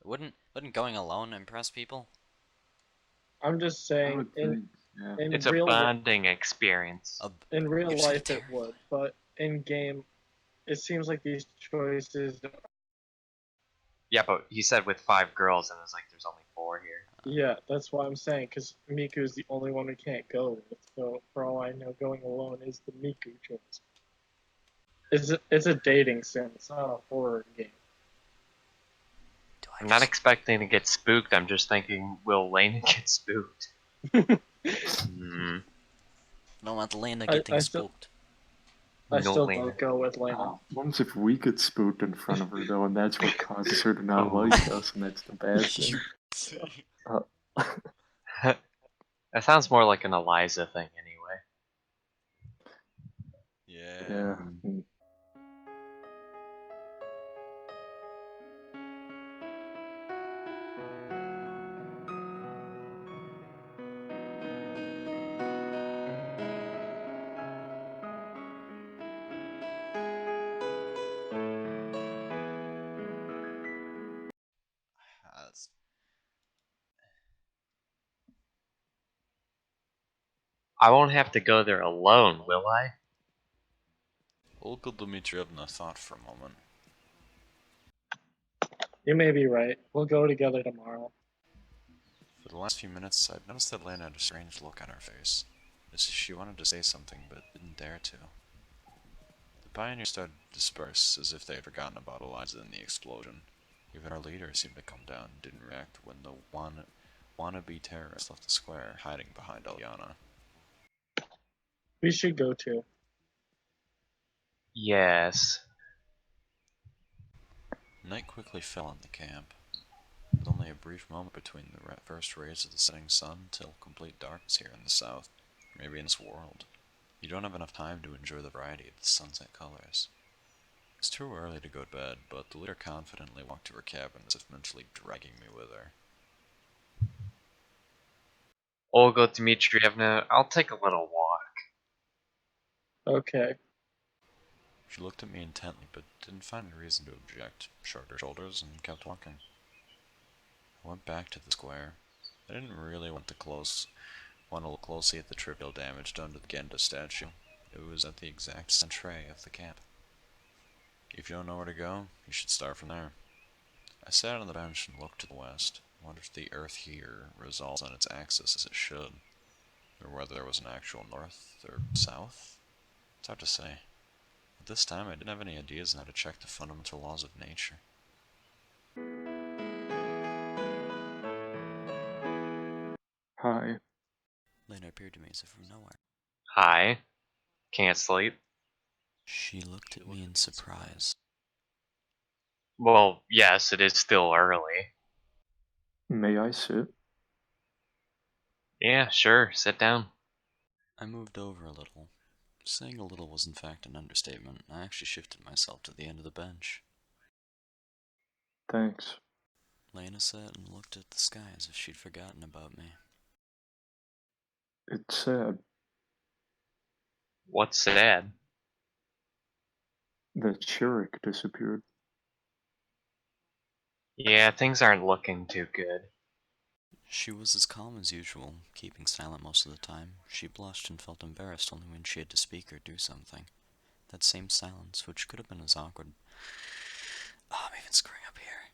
Wouldn't going alone impress people? I'm just I saying, would think, yeah. in It's a real bonding experience. A, in real you said a life it terrible would, but in game, it seems like these choices. Yeah, but he said with 5 girls, and it's like there's only 4 here. Yeah, that's why I'm saying, because Miku is the only one we can't go with. So for all I know, going alone is the Miku choice. It's a dating sim. It's not a horror game. Do I I'm not just expecting to get spooked. I'm just thinking, will Lane get spooked? Hmm. don't want Lena I, getting I still spooked? I No still Lena. vote go with Lena. What if we get spooked in front of her though, and that's what causes her to not Oh. like us, and that's the bad You thing. Uh, That sounds more like an Eliza thing, anyway. Yeah. yeah. That's, I won't have to go there alone, will I? Olga Dmitrievna thought for a moment. You may be right. We'll go together tomorrow. For the last few minutes, I'd noticed that Lena had a strange look on her face, as if she wanted to say something but didn't dare to. The pioneers started to disperse, as if they had forgotten about Eliza and the explosion. Even our leader seemed to come down and didn't react when the wannabe terrorists left the square, hiding behind Eliana. We should go too. Yes. Night quickly fell on the camp, with only a brief moment between the first rays of the setting sun till complete darkness here in the south, maybe in this world. You don't have enough time to enjoy the variety of the sunset colors. It's too early to go to bed, but the leader confidently walked to her cabin as if mentally dragging me with her. Olga Dmitrievna, I'll take a little walk. Okay. She looked at me intently, but didn't find any reason to object, shrugged her shoulders, and kept walking. I went back to the square. I didn't really want to look closely at the trivial damage done to the Genda statue. It was at the exact centre of the camp. If you don't know where to go, you should start from there. I sat on the bench and looked to the west, wondered if the earth here revolves on its axis as it should, or whether there was an actual north or south. It's hard to say. At this time, I didn't have any ideas on how to check the fundamental laws of nature. Hi. Lena appeared to me as if from nowhere. Hi. Can't sleep. She looked at me in surprise. Well, yes, it is still early. May I sit? Yeah, sure, sit down. I moved over a little. Saying a little was in fact an understatement. I actually shifted myself to the end of the bench. Thanks. Lena sat and looked at the sky as if she'd forgotten about me. It's sad What's sad? that Shirik disappeared. Yeah, things aren't looking too good. She was as calm as usual, keeping silent most of the time. She blushed and felt embarrassed only when she had to speak or do something. That same silence, which could have been as awkward. Oh, I'm even screwing up here.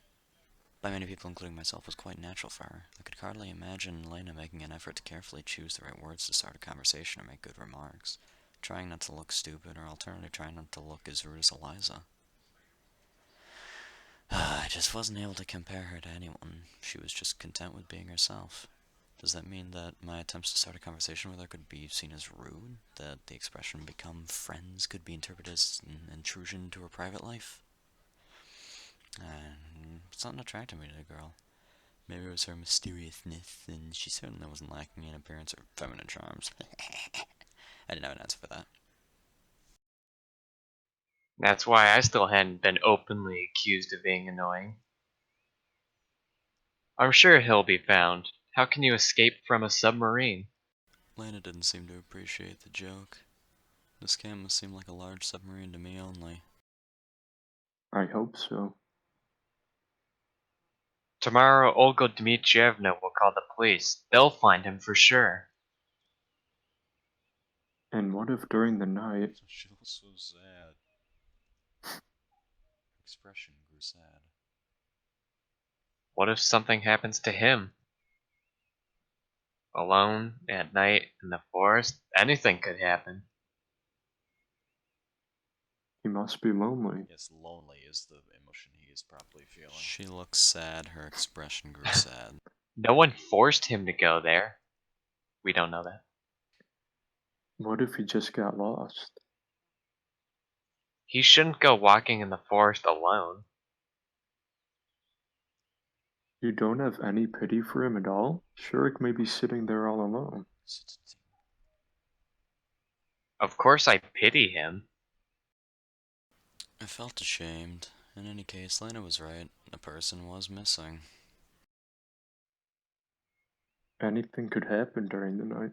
By many people, including myself, was quite natural for her. I could hardly imagine Lena making an effort to carefully choose the right words to start a conversation or make good remarks, trying not to look stupid, or alternatively trying not to look as rude as Eliza. I just wasn't able to compare her to anyone. She was just content with being herself. Does that mean that my attempts to start a conversation with her could be seen as rude? That the expression become friends could be interpreted as an intrusion into her private life? Something attracted me to the girl. Maybe it was her mysteriousness, and she certainly wasn't lacking in appearance or feminine charms. I didn't have an answer for that. That's why I still hadn't been openly accused of being annoying. I'm sure he'll be found. How can you escape from a submarine? Lena didn't seem to appreciate the joke. This camp must seem like a large submarine to me only. I hope so. Tomorrow, Olga Dmitrievna will call the police. They'll find him for sure. And what if during the night, She looks so sad. Her expression grew sad. What if something happens to him? Alone, at night, in the forest? Anything could happen. he must be lonely? Yes, lonely is the emotion he is probably feeling. She looks sad. Her expression grew sad. No one forced him to go there. We don't know that. What if he just got lost? He shouldn't go walking in the forest alone. You don't have any pity for him at all? Shurik may be sitting there all alone. Of course I pity him. I felt ashamed. In any case, Lena was right. A person was missing. Anything could happen during the night.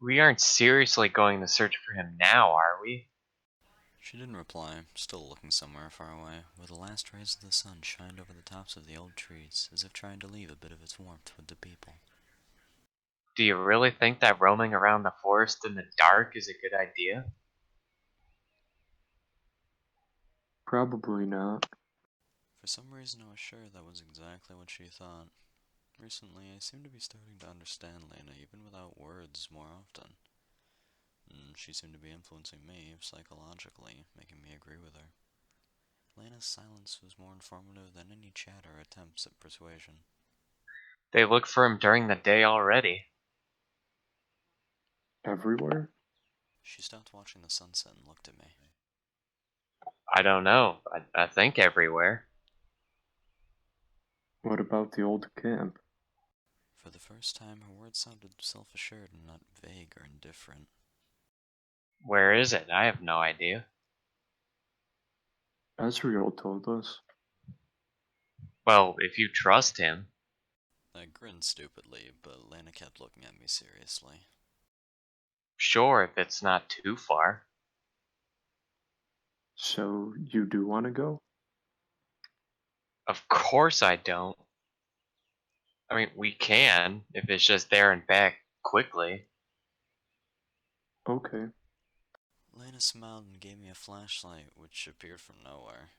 We aren't seriously going to search for him now, are we? She didn't reply, still looking somewhere far away, where the last rays of the sun shined over the tops of the old trees, as if trying to leave a bit of its warmth with the people. Do you really think that roaming around the forest in the dark is a good idea? Probably not. For some reason, I was sure that was exactly what she thought. Recently, I seem to be starting to understand Lena, even without words, more often. She seemed to be influencing me psychologically, making me agree with her. Lena's silence was more informative than any chat or attempts at persuasion. They look for him during the day already. Everywhere? She stopped watching the sunset and looked at me. I don't know. I think everywhere. What about the old camp? For the first time, her words sounded self-assured and not vague or indifferent. Where is it? I have no idea. Ezreal told us. Well, if you trust him. I grinned stupidly, but Lena kept looking at me seriously. Sure, if it's not too far. So, you do want to go? Of course I don't. I mean, we can, if it's just there and back quickly. Okay. Lena smiled and gave me a flashlight, which appeared from nowhere.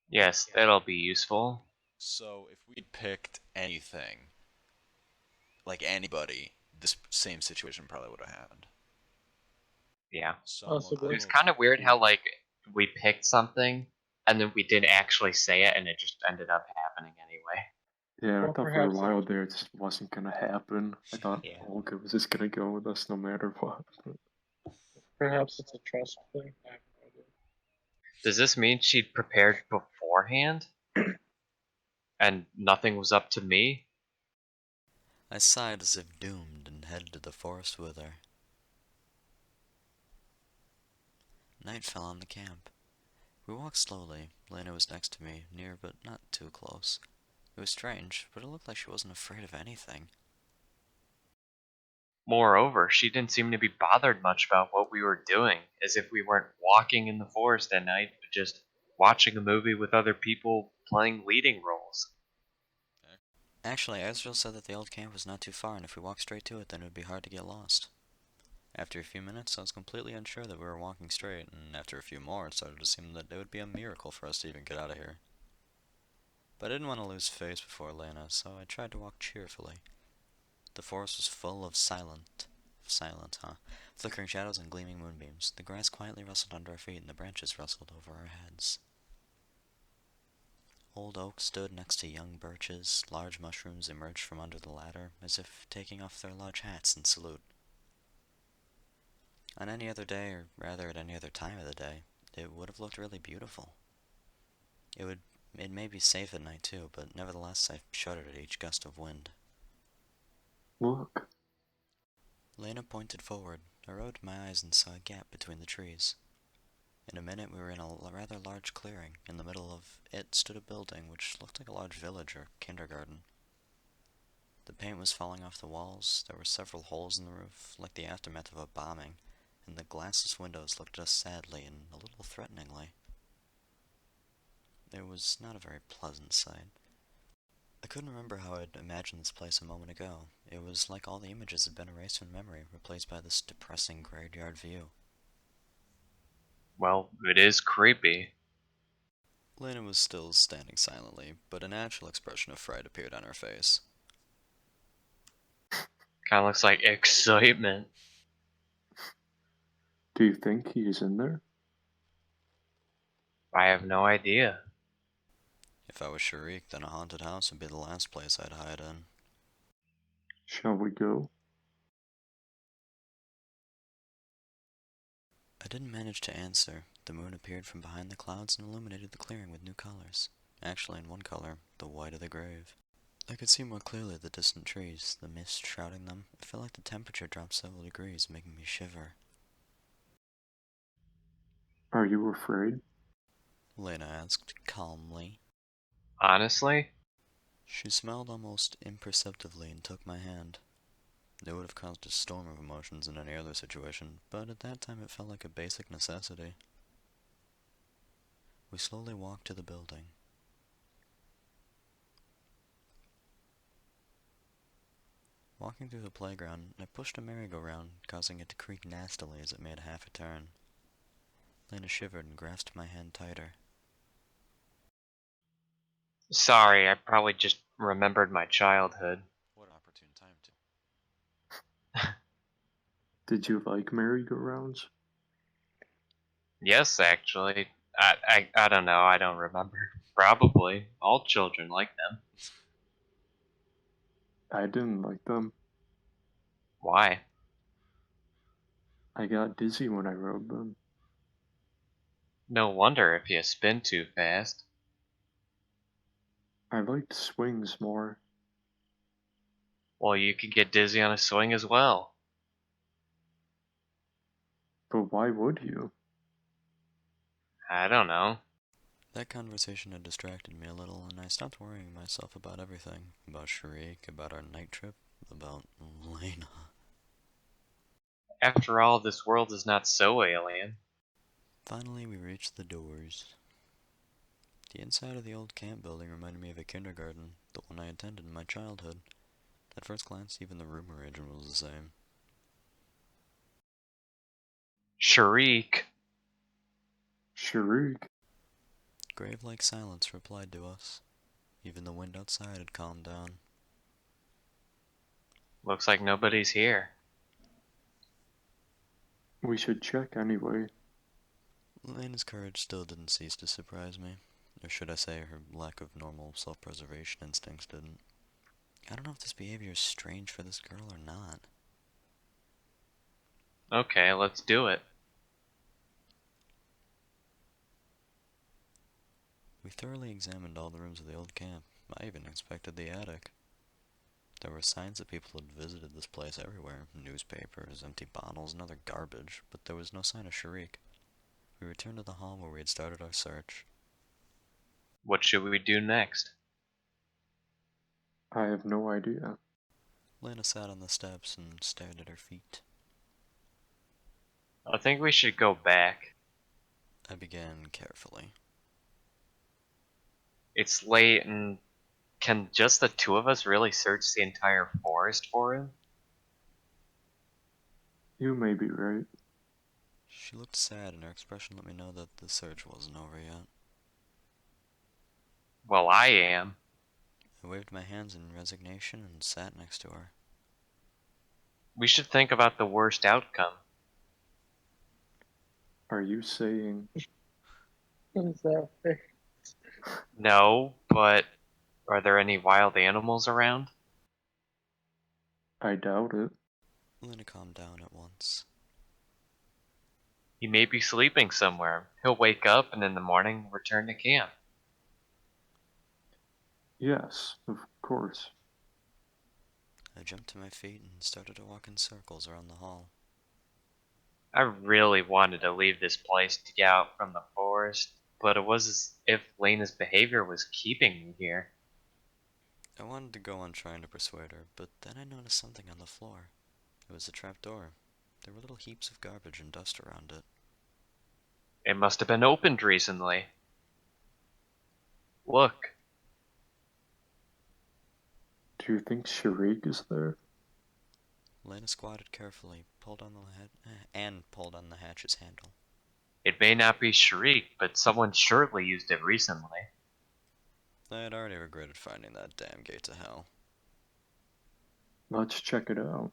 Yes, that'll be useful. So, if we picked anything, like anybody, this same situation probably would have happened. Yeah. Possibly. It's kind of weird how, like, we picked something, and then we didn't actually say it, and it just ended up happening anyway. Yeah, I Well, thought for a perhaps while there it just wasn't gonna happen. I thought Yeah. Olga was just gonna go with us no matter what. Perhaps it's a trust thing. I have no idea. Does this mean she'd prepared beforehand? And nothing was up to me? I sighed as if doomed and headed to the forest with her. Night fell on the camp. We walked slowly. Lena was next to me, near but not too close. It was strange, but it looked like she wasn't afraid of anything. Moreover, she didn't seem to be bothered much about what we were doing, as if we weren't walking in the forest at night, but just watching a movie with other people playing leading roles. Actually, Ezreal said that the old camp was not too far, and if we walked straight to it, then it would be hard to get lost. After a few minutes, I was completely unsure that we were walking straight, and after a few more, it started to seem that it would be a miracle for us to even get out of here. But I didn't want to lose face before Lena, so I tried to walk cheerfully. The forest was full of silent, flickering shadows and gleaming moonbeams. The grass quietly rustled under our feet, and the branches rustled over our heads. Old oaks stood next to young birches. Large mushrooms emerged from under the latter, as if taking off their large hats in salute. On any other day, or rather at any other time of the day, it would have looked really beautiful. It may be safe at night too, but nevertheless I shuddered at each gust of wind. Look, Lena pointed forward. I rolled my eyes and saw a gap between the trees. In a minute we were in a rather large clearing. In the middle of it stood a building which looked like a large village or kindergarten. The paint was falling off the walls, there were several holes in the roof, like the aftermath of a bombing, and the glassless windows looked at us sadly and a little threateningly. It was not a very pleasant sight. I couldn't remember how I'd imagined this place a moment ago. It was like all the images had been erased from memory, replaced by this depressing graveyard view. Well, it is creepy. Lena was still standing silently, but a natural expression of fright appeared on her face. Kind of looks like excitement. Do you think he is in there? I have no idea. If I was Sharik, then a haunted house would be the last place I'd hide in. Shall we go? I didn't manage to answer. The moon appeared from behind the clouds and illuminated the clearing with new colors. Actually, in one color, the white of the grave. I could see more clearly the distant trees, the mist shrouding them. It felt like the temperature dropped several degrees, making me shiver. Are you afraid? Lena asked, calmly. Honestly, She smiled almost imperceptibly and took my hand. It would have caused a storm of emotions in any other situation, but at that time it felt like a basic necessity. We slowly walked to the building. Walking through the playground, I pushed a merry-go-round, causing it to creak nastily as it made half a turn. Lena shivered and grasped my hand tighter. sorry, I probably just remembered my childhood. What opportune time to. Did you like merry-go-rounds? Yes, actually. I don't know, I don't remember. Probably. All children like them. I didn't like them. Why? I got dizzy when I rode them. No wonder if you spin too fast. I liked swings more. Well, you could get dizzy on a swing as well. But why would you? I don't know. That conversation had distracted me a little, and I stopped worrying myself about everything. About Sharik, about our night trip, about Lena. After all, this world is not so alien. Finally, we reached the doors. The inside of the old camp building reminded me of a kindergarten, the one I attended in my childhood. At first glance, even the room arrangement was the same. Sharik. Sharik, Grave-like silence replied to us. Even the wind outside had calmed down. Looks like nobody's here. we should check anyway. Lena's courage still didn't cease to surprise me. Or should I say her lack of normal self-preservation instincts didn't. I don't know if this behavior is strange for this girl or not. Okay, let's do it. We thoroughly examined all the rooms of the old camp. I even inspected the attic. There were signs that people had visited this place everywhere. Newspapers, empty bottles, and other garbage, but there was no sign of Sharik. We returned to the hall where we had started our search. What should we do next? I have no idea. Lena sat on the steps and stared at her feet. I think we should go back. I began carefully. It's late, and can just the two of us really search the entire forest for him? You may be right. She looked sad, and her expression let me know that the search wasn't over yet. Well, I am. I waved my hands in resignation and sat next to her. We should think about the worst outcome. Are you saying What is that? No, but are there any wild animals around? I doubt it? Lena calmed down at once. He may be sleeping somewhere. He'll wake up and in the morning return to camp. Yes, of course. I jumped to my feet and started to walk in circles around the hall. I really wanted to leave this place to get out from the forest, but it was as if Lena's behavior was keeping me here. I wanted to go on trying to persuade her, but then I noticed something on the floor. It was a trap door. There were little heaps of garbage and dust around it. It must have been opened recently. Look, Do you think Sharik is there? Lena squatted carefully, pulled on the hatch's handle. it may not be Sharik, but someone surely used it recently. I had already regretted finding that damn gate to hell. Let's check it out.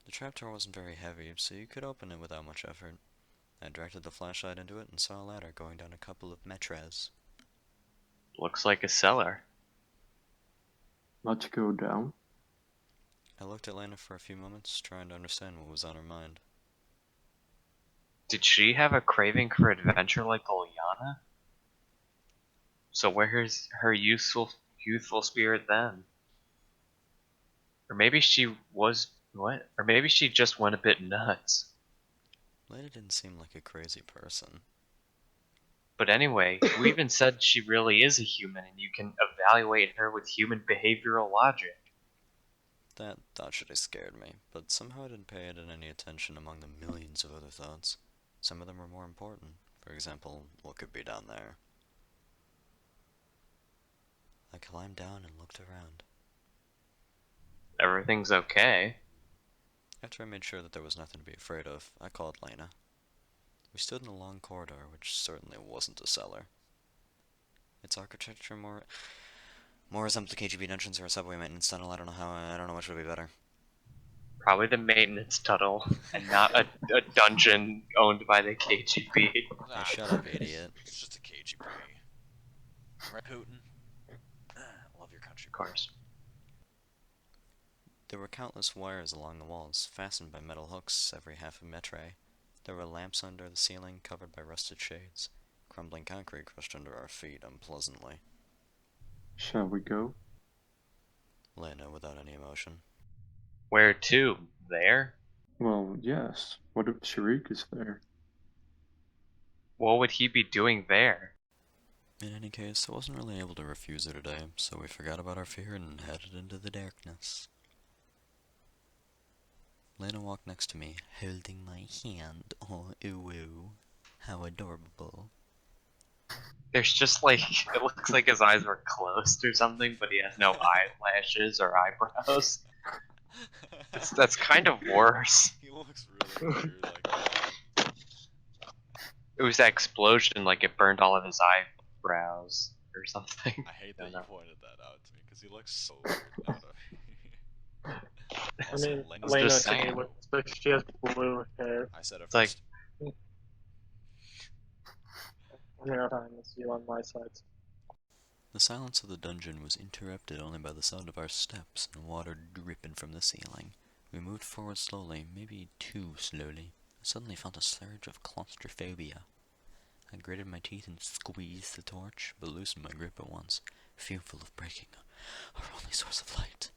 The trapdoor wasn't very heavy, so you could open it without much effort. I directed the flashlight into it and saw a ladder going down a couple of metres. Looks like a cellar. Let's go down. I looked at Lena for a few moments, trying to understand what was on her mind. Did she have a craving for adventure like Ilyana? So where's her youthful spirit then? Or maybe she was what? Or maybe she just went a bit nuts. Lena didn't seem like a crazy person. But anyway, who even said she really is a human and you can evaluate her with human behavioral logic? That thought should have scared me, but somehow I didn't pay it any attention among the millions of other thoughts. Some of them were more important. For example, what could be down there? I climbed down and looked around. Everything's okay. After I made sure that there was nothing to be afraid of, I called Lena. We stood in a long corridor, which certainly wasn't a cellar. Its architecture more resembled a KGB entrance or a subway maintenance tunnel. I don't know which would be better. Probably the maintenance tunnel and not a dungeon owned by the KGB. Hey, shut up, idiot. It's just a KGB. Right, Putin? Love your country. Of course. There were countless wires along the walls, fastened by metal hooks every half a metre. There were lamps under the ceiling, covered by rusted shades. Crumbling concrete crushed under our feet unpleasantly. Shall we go? Lena, without any emotion. Where to? There? Well, yes. What if Sharik is there? What would he be doing there? In any case, I wasn't really able to refuse her today, so we forgot about our fear and headed into the darkness. Lena walked next to me, holding my hand. Oh, ooh, how adorable. There's just like, it looks like his eyes were closed or something, but he has no eyelashes or eyebrows. That's kind of worse. He looks really weird like that. It was that explosion, like it burned all of his eyebrows or something. I hate I that don't you know. pointed that out to me, because he looks so weird now to me. I Also, mean, Lena's Lena just to me saying. looks like she has blue hair. I said it It's like, first. I mean, I'm with you on my side. The silence of the dungeon was interrupted only by the sound of our steps and water dripping from the ceiling. We moved forward slowly, maybe too slowly. I suddenly felt a surge of claustrophobia. I gritted my teeth and squeezed the torch, but loosened my grip at once, fearful of breaking our only source of light.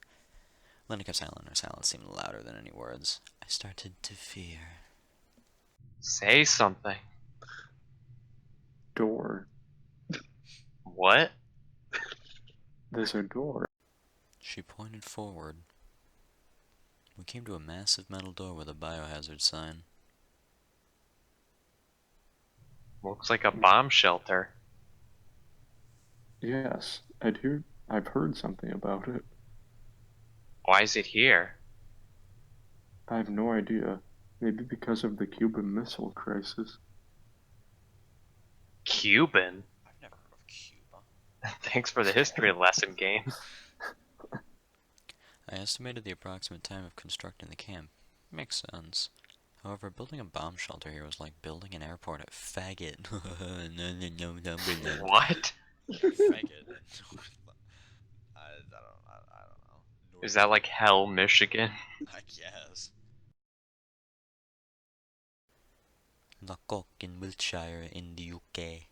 Lena kept silent. Her silence seemed louder than any words. I started to fear. say something. Door. What? There's a door. She pointed forward. We came to a massive metal door with a biohazard sign. Looks like a bomb shelter. Yes, I've heard something about it. Why is it here? I have no idea. Maybe because of the Cuban Missile Crisis. Cuban? I've never heard of Cuba. Thanks for the history lesson, game. I estimated the approximate time of constructing the camp. Makes sense. However, building a bomb shelter here was like building an airport at Faggot. No. What? Faggot. I don't know. Is that like Hell, Michigan? I guess. Lockcock in Wiltshire in the UK.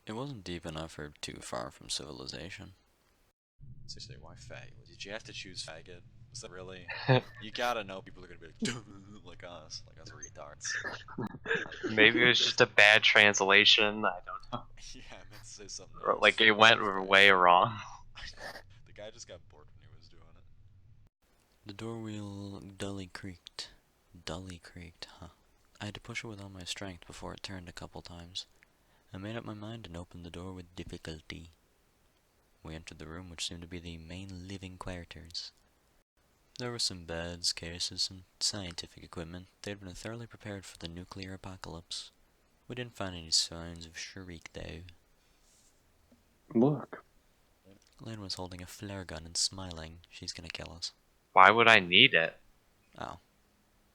It wasn't deep enough or too far from civilization. Seriously, why faggot? Did you have to choose faggot? Was that really? You gotta know people are gonna be like us retards. Maybe it was just a bad translation. I don't know. Yeah, I meant to say something Or, else. like it went way wrong. The guy just got bored when he was doing it. The door wheel dully creaked. Dully creaked, huh? I had to push it with all my strength before it turned a couple times. I made up my mind and opened the door with difficulty. We entered the room, which seemed to be the main living quarters. There were some beds, cases, some scientific equipment. They had been thoroughly prepared for the nuclear apocalypse. We didn't find any signs of Sharik, though. Look, Lynn was holding a flare gun and smiling. She's gonna kill us. Why would I need it? Oh,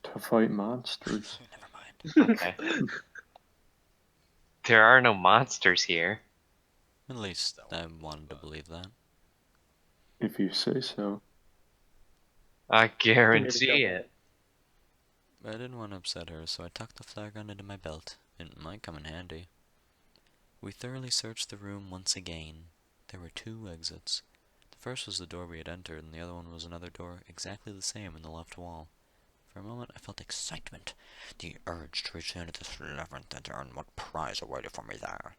to fight monsters. never mind. Okay. There are no monsters here. At least I wanted to believe that. If you say so. I You need to guarantee go it. But I didn't want to upset her, so I tucked the flare gun into my belt. It might come in handy. We thoroughly searched the room once again. There were 2 exits. The first was the door we had entered, and the other one was another door exactly the same in the left wall. For a moment I felt excitement, the urge to return to this labyrinth and earn what prize awaited for me there.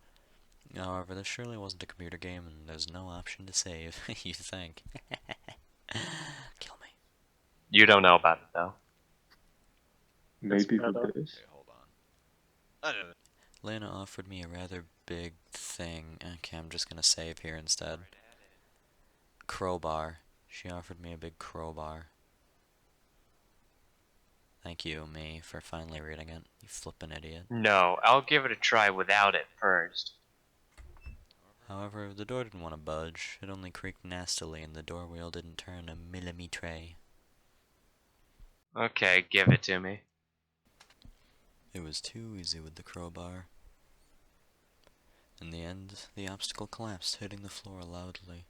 However, this surely wasn't a computer game, and there's no option to save, you think. Kill me. You don't know about it though. Maybe meta. with this. Okay, hold on. Lena offered me a rather big thing. Okay, I'm just gonna save here instead. Crowbar. She offered me a big crowbar. Thank you, me, for finally reading it. You flippin' idiot. No, I'll give it a try without it first. However, the door didn't want to budge. It only creaked nastily, and the door wheel didn't turn a millimetre. Okay, give it to me. It was too easy with the crowbar. In the end, the obstacle collapsed, hitting the floor loudly.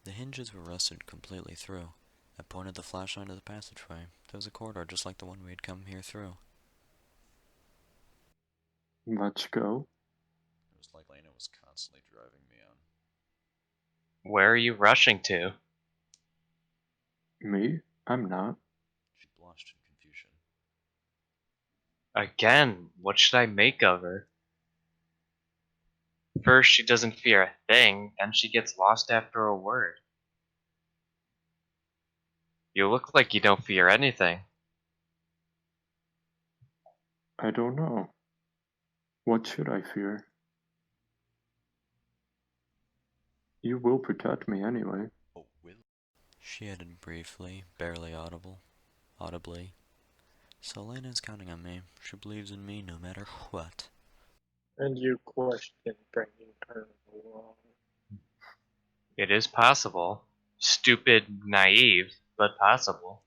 The hinges were rusted completely through. I pointed the flashlight to the passageway. There was a corridor just like the one we had come here through. Let's go. It was like Lena was constantly driving me on. Where are you rushing to? Me? I'm not. She blushed in confusion. Again, what should I make of her? First, she doesn't fear a thing, then she gets lost after a word. You look like you don't fear anything. I don't know. What should I fear? You will protect me anyway. Oh, will? She added briefly, barely audibly. So Lena's counting on me. She believes in me no matter what. And you question bringing her along. It is possible. Stupid, naive, but possible.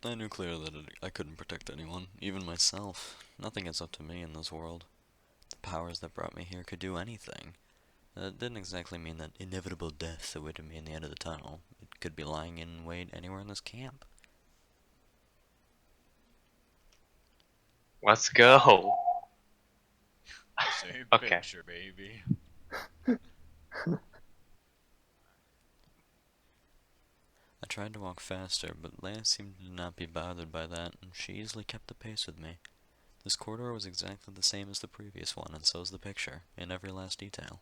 I knew clearly that I couldn't protect anyone, even myself. Nothing is up to me in this world. The powers that brought me here could do anything. That didn't exactly mean that inevitable death awaited me in the end of the tunnel. It could be lying in wait anywhere in this camp. Let's go. Same Okay. picture, baby. I tried to walk faster, but Leia seemed to not be bothered by that, and she easily kept the pace with me. This corridor was exactly the same as the previous one, and so is the picture, in every last detail.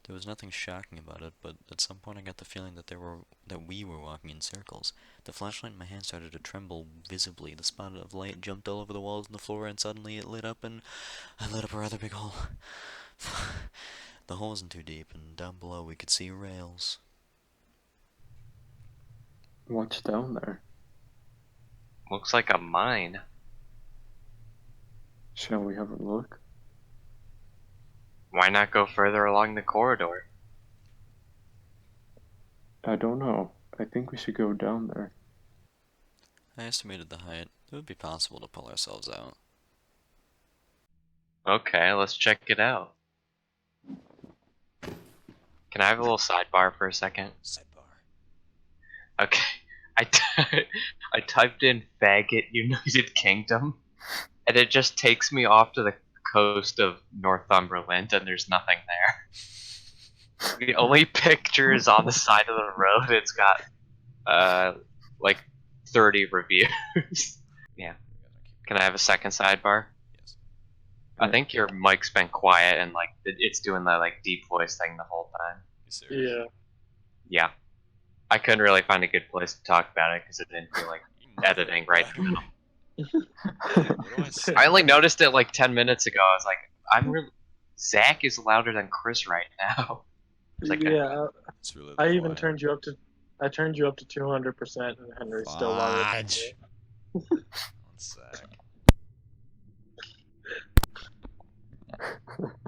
There was nothing shocking about it, but at some point I got the feeling that we were walking in circles. The flashlight in my hand started to tremble visibly. The spot of light jumped all over the walls and the floor, and suddenly it lit up, and I lit up a rather big hole. The hole wasn't too deep, and down below we could see rails. What's down there? Looks like a mine. Shall we have a look? Why not go further along the corridor? I don't know. I think we should go down there. I estimated the height. It would be possible to pull ourselves out. Okay, let's check it out. Can I have a little sidebar for a second? Sidebar. Okay. I typed in faggot United Kingdom, and it just takes me off to the coast of Northumberland, and there's nothing there. The only picture is on the side of the road. It's got, like 30 reviews. Yeah. Can I have a second sidebar? Yes. I think your mic's been quiet, and like it's doing the like deep voice thing the whole time. You serious? Yeah. Yeah. I couldn't really find a good place to talk about it because it didn't feel like editing right in the middle. What do I say? I only noticed it like 10 minutes ago. I was like, I'm really. Zach is louder than Chris right now. It's like, Yeah, It's really the I even volume. turned you up to. I turned you up to 200%, and Henry's still louder than Fudge. you. One sec.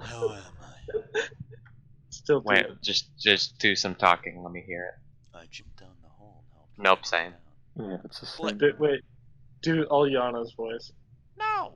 How am I? Still wait, too. just do some talking. Let me hear it. I jumped down the hole and helped Nope, Larry same. down. Yeah, it's the Flip. same. Wait, do all Yana's voice. No!